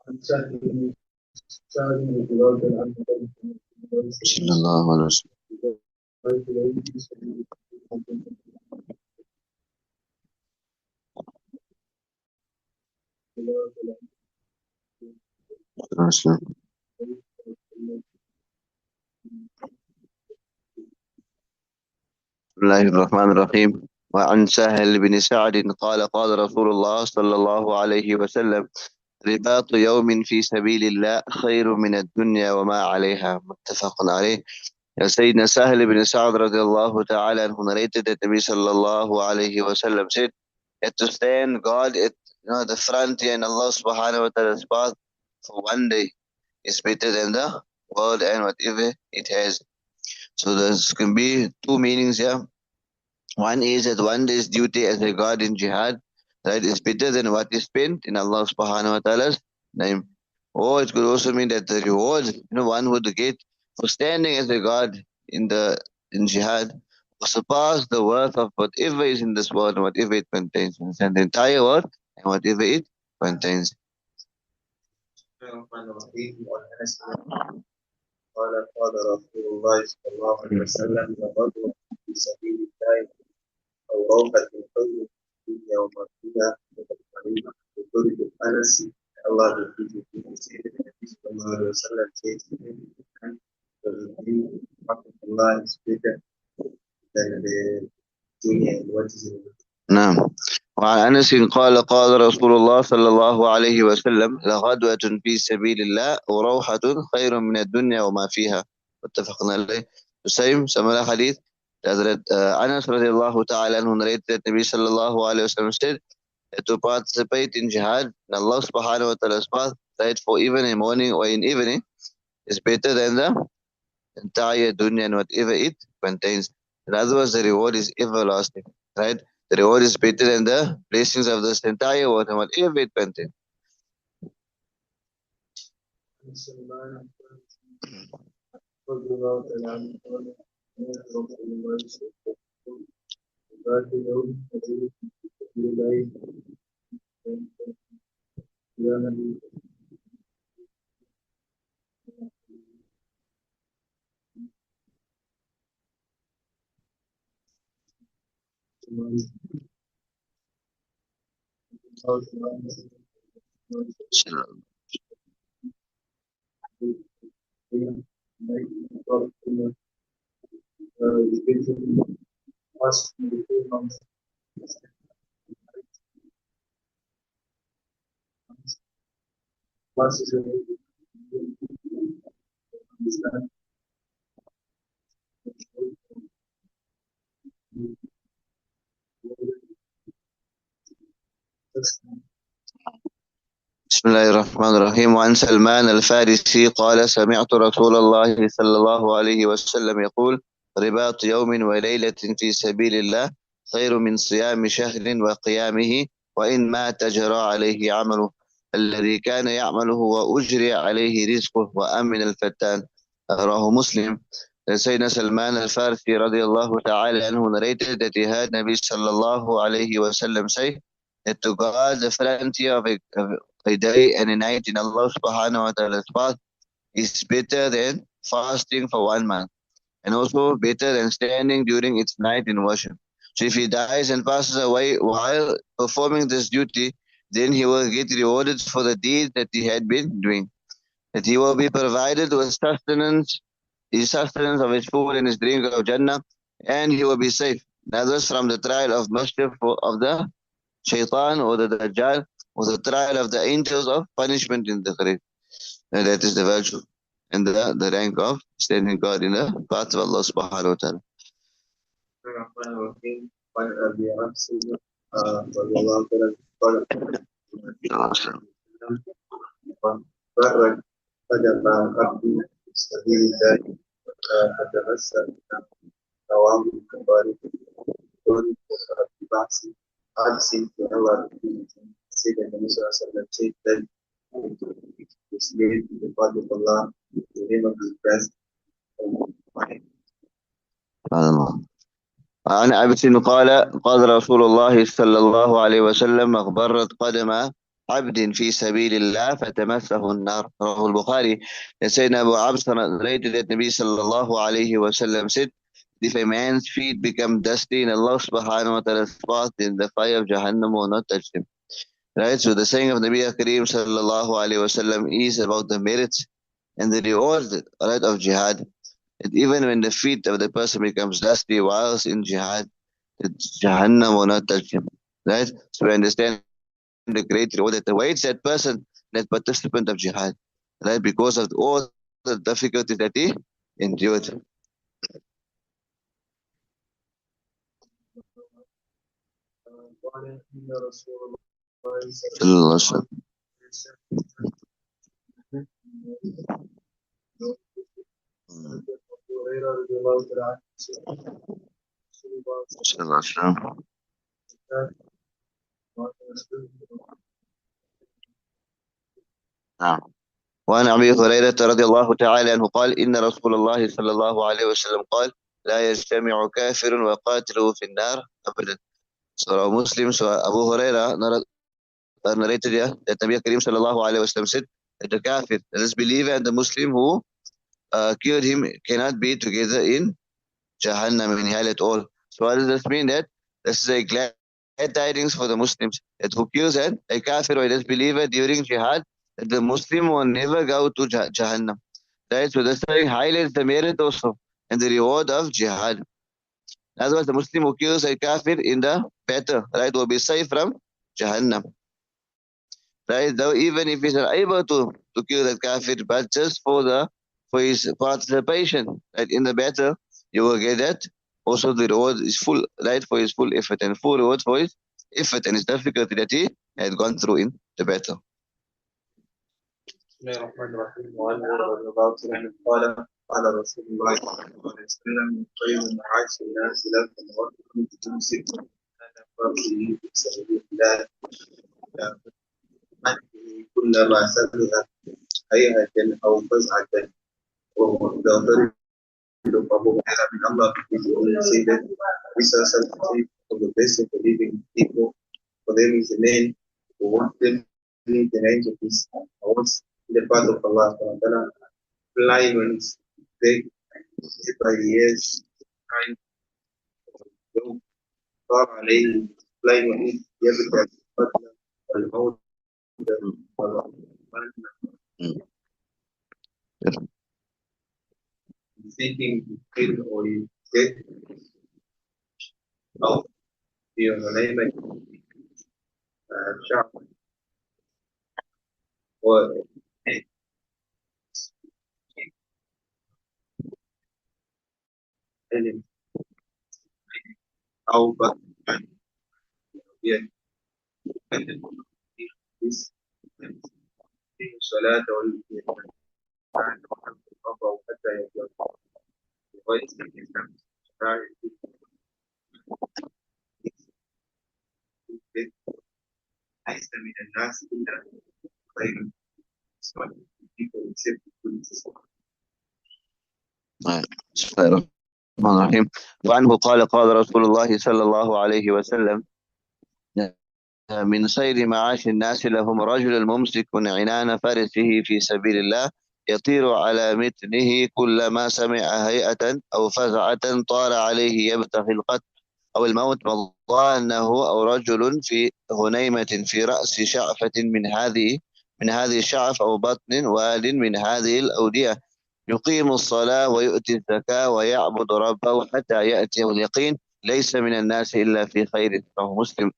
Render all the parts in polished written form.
صلى الله عليه وسلم. بسم الله الرحمن الرحيم. وعن سهل بن سعد قال قال رسول الله صلى الله عليه وسلم رباط يوم في سبيل الله خير من الدنيا وما عليها متفق عليه. سيدنا Sahal ibn Sa'd radiallahu ta'ala anhu narrated that Nabi sallallahu alayhi wa sallam said that to stand God at the frontier in Allah subhanahu wa ta'ala's path for one day is better than the world and whatever it has. So this can be two meanings here. One is that one day's duty as a God in Jihad, right, is better than what is spent in Allah subhanahu wa ta'ala's name. Or it could also mean that the reward one would get for standing as a God in Jihad will surpass the worth of whatever is in this world and whatever it contains. And the entire world and whatever it contains. قال قال رسول الله صلى الله عليه وسلم لغدوة في سبيل الله أو روحة خير في الدنيا وما فيها بطرق أنس Allah repeated النبي صلى الله عليه وسلم says Allah is better than the dunya and what is in it. نعم. وعن أنس قال قال رسول الله صلى الله عليه وسلم لغدوة في سبيل الله وروحة خير من الدنيا وما فيها متفق عليه. The same similar hadith that Anas radiallahu ta'ala anhu narrated that Nabi sallallahu alayhi wa sallam said that to participate in jihad in Allah subhanahu wa ta'ala's path, right, for even in morning or in evening is better than the entire dunya and whatever it contains. In other words, the reward is everlasting, right? The reward is better than the blessings of this entire world and whatever it contains. بسم الله الرحمن الرحيم. وعن سلمان الفارسي قال سمعت رسول الله صلى الله عليه وسلم يقول رباط يوم وليلة في سبيل الله خير من صيام شهر وقيامه وإن مات جرى عليه عمله الذي كان يعمله وأجري عليه رزقه وأمن الفتان. رواه مسلم. Sayyidina Salman al-Farsi radiallahu ta'ala anhu narrated that he heard Nabi sallallahu alayhi wa sallam say that to guard the frontier of a day and a night in Allah subhanahu wa ta'ala's path is better than fasting for 1 month and also better than standing during its night in worship. So if he dies and passes away while performing this duty, then he will get rewarded for the deeds that he had been doing. That he will be provided with sustenance of his food and his drink of Jannah, and he will be safe. Neither from the trial of mischief of the shaitan or the Dajjal or the trial of the angels of punishment in the grave. And that is the virtue and the rank of standing God in the path of Allah subhanahu wa ta'ala. سبيل الله فتمسك دوام الكبار ببحث حادث في الله سيدنا النبي صلى الله عليه وسلم said that to slave the path of Allah, the name of His best. عن عبس قال قال رسول الله صلى الله عليه وسلم أخبرت قدم عبد في سبيل الله فتمسه النار. رواه البخاري. And Sayyidina Abu Abs narrated that Nabi sallallahu alayhi wa sallam said, if a man's feet become dusty in Allah subhanahu wa ta'ala's path, then the fire of Jahannam will not touch him. Right? So the saying of Nabi Kareem sallallahu alayhi wa sallam is about the merits and the reward, right, of jihad. That even when the feet of the person becomes dusty whilst in jihad, that Jahannam will not touch him. Right? So we understand the great reward that awaits that person, that participant of jihad, right? Because of all the difficulties that he endured. وعن أن رسول الله صلى صلى الله الله عليه وسلم. عليه وسلم أبو هريرة رضي الله تعالى عنه رسول الله صلى الله عليه وسلم. نعم. وعن أبي هريرة رضي الله تعالى عنه قال إن رسول الله صلى الله عليه وسلم قال لا يجتمع كافر وقاتله في النار أبدا. So Muslim, so Abu Huraira narrated that Nabi Kareem sallallahu alayhi wa sallam said that the kafir, the disbeliever and the Muslim who killed him cannot be together in Jahannam, in hell at all. So what does this mean? That this is a glad tidings for the Muslims, that who kills a kafir or a disbeliever during jihad, that the Muslim will never go to Jahannam. Right? So this highlights the merit also and the reward of jihad. In other words, the Muslim who kills a kafir in the battle, right, will be safe from Jahannam. Right? Though even if he's not able to kill that kafir, but just for his participation, right, in the battle, you will get that. Also, the reward is full, right, for his full effort, and full reward for his effort and his difficulty that he had gone through in the battle. بسم الله الرحمن الرحيم. وعن رضي الله عنه قال قال رسول الله صلى الله عليه وسلم خير معاش الناس لا تموتهم تمسك على فرسه في سبيل الله كلما سمع هيئة أو فزعة وهو يضرب Abu Hurairah bin Allah say that this is from the best of the living people. For them is the man who wants them to meet the range of his wants in the path of Allah, flying on his back by the ears, trying to go far away, flying on it, يبدأ القتل والموت seeking to kill or death أو في غنيمة شعب علم أو بطن الصلاة والجهاد حتى يجوز لغاية الإسلام ليس من الناس إلا خير people except بسم الله الرحمن الرحيم. وعنه قال قال رسول الله صلى الله عليه وسلم من خير معاش الناس لهم رجل ممسك عنان فرسه في سبيل الله يطير على متنه كلما سمع هيئة أو فزعة طار عليه يبتغي القتل أو الموت مضانه أو رجل في غنيمة في رأس شعفة من هذه الشعف أو بطن واد من هذه الأودية يقيم الصلاة ويؤتي الزكاة ويعبد ربه حتى يأتيه اليقين ليس من الناس إلا في خير. رواه مسلم.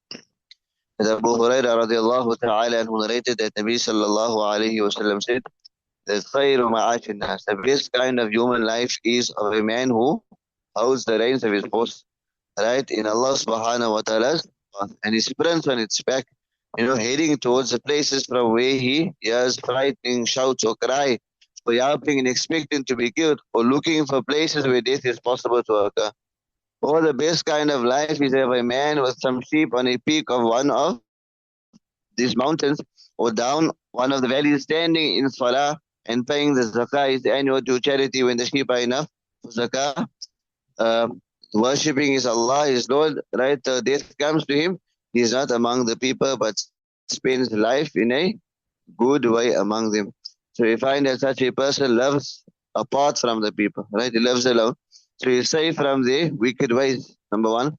Abu Hurairah radiallahu ta'ala anhu narrated that Nabi sallallahu alayhi wa sallam said that khayru ma'ash nas, the best kind of human life is of a man who holds the reins of his horse, right, in Allah subhanahu wa ta'ala's path, and he sprints on its back, heading towards the places from where he hears frightening shouts or cry for yelping and expecting to be killed, or looking for places where death is possible to occur. Or the best kind of life is of a man with some sheep on a peak of one of these mountains, or down one of the valleys, standing in salah and paying the zakah, is the annual due charity when the sheep are enough for zakah. Worshipping is Allah, his Lord, right? Death comes to him. He is not among the people, but spends life in a good way among them. So we find that such a person loves apart from the people, right? He lives alone. So he's safe from the wicked ways, number one.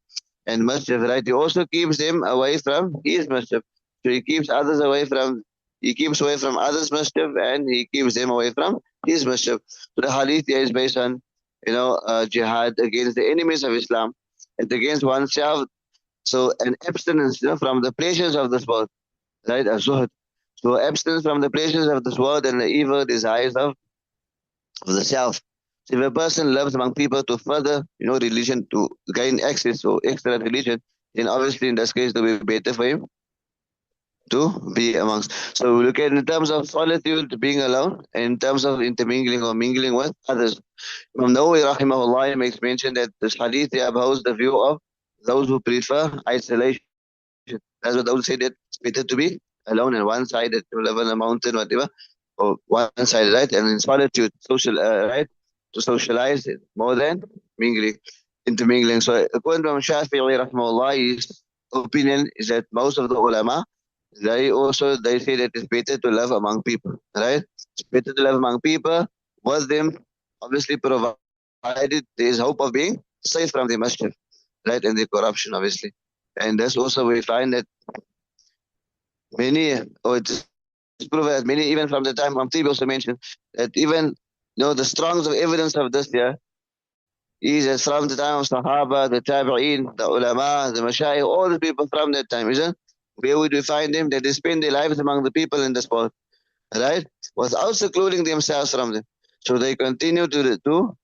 And mischief, right? He also keeps them away from his mischief. So he keeps others away from, he keeps away from others' mischief and he keeps them away from his mischief. So the hadith here is based on, jihad against the enemies of Islam and against oneself. So an abstinence, from the pleasures of this world, right? Zuhd. So abstinence from the pleasures of this world and the evil desires of the self. So if a person loves among people to further, religion, to gain access to extra religion, then obviously in this case it will be better for him to be amongst. So we look at in terms of solitude, being alone, and in terms of intermingling or mingling with others. Imam Nawawi rahimahullah makes mention that this hadith upholds the view of those who prefer isolation. That's what those say, that it's better to be alone and one sided, to live on a mountain, whatever, or one sided, right? And in solitude, right? To socialize more than mingling, intermingling. So according to Shafi'i rahimahullah, his opinion is that most of the ulama, they say that it's better to live among people, right? It's better to live among people with them, obviously provided there is hope of being safe from the mischief, right? And the corruption, obviously. And that's also we find that many, or it's proven that many, even from the time Tibi also mentioned, that even, the strongest of evidence of this here is that from the time of Sahaba, the Tabi'een, the Ulama, the Mashayikh, all the people from that time, isn't? Where would we find them? That they spend their lives among the people in this world, right? Without secluding themselves from them. So they continue to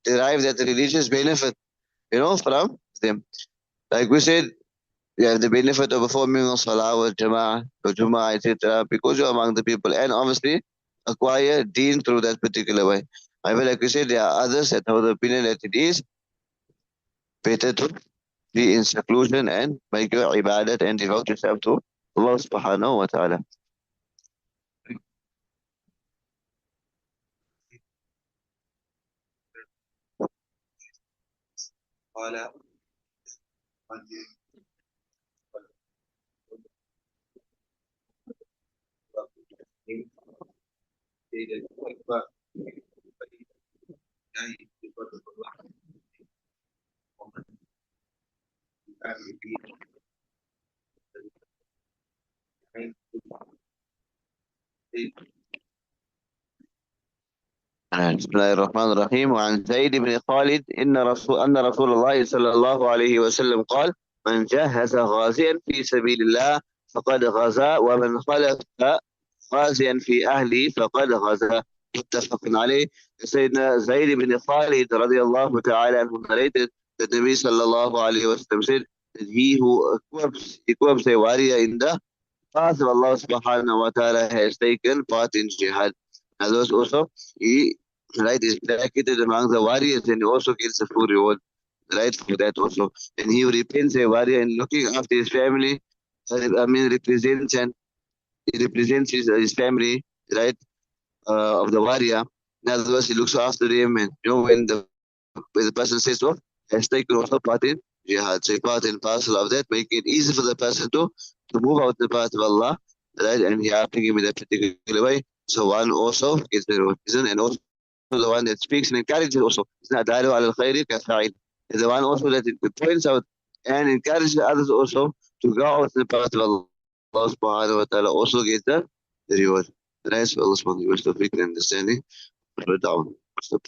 derive that religious benefit, from them. Like we said, you have the benefit of performing salah with Jum'ah, etc. because you're among the people, and obviously acquire deen through that particular way. However, like we said, there are others that have the opinion that it is better to be in seclusion and make your ibadat and devote yourself to Allah subhanahu wa ta'ala. قال بسم الله الرحمن الرحيم. وعن زيد بن خالد أن رسول الله صلى الله عليه وسلم قال: من جهز غازيا في سبيل الله فقد غزا، ومن خلف غازيا في أهله فقد غزا. متفق عليه. Sayyidina Zayd ibn Khalid radiallahu ta'ala anhu narrated that the Nabi sallallahu alayhi wa sallam said that he who equips a warrior in the path of Allah subhanahu wa ta'ala has taken part in jihad. And those also, he, right, is bracketed among the warriors and he also gets a full reward, right, for that also. And he repents a warrior and looking after his family, represents, and he represents his family, right, of the warrior. In other words, he looks after them, and when the person says so, has taken also part in jihad. So part and parcel of that, make it easy for the person to move out the path of Allah, right? And he helping him in that particular way. So one also gets the reward, and also the one that speaks and encourages also. It's not dalu al khairi kafa'il. The one also that it points out and encourages others also to go out the path of Allah subhanahu wa ta'ala, also gets the reward. Right? So Allah subhanahu wa ta'ala understanding. Put it down. Stop.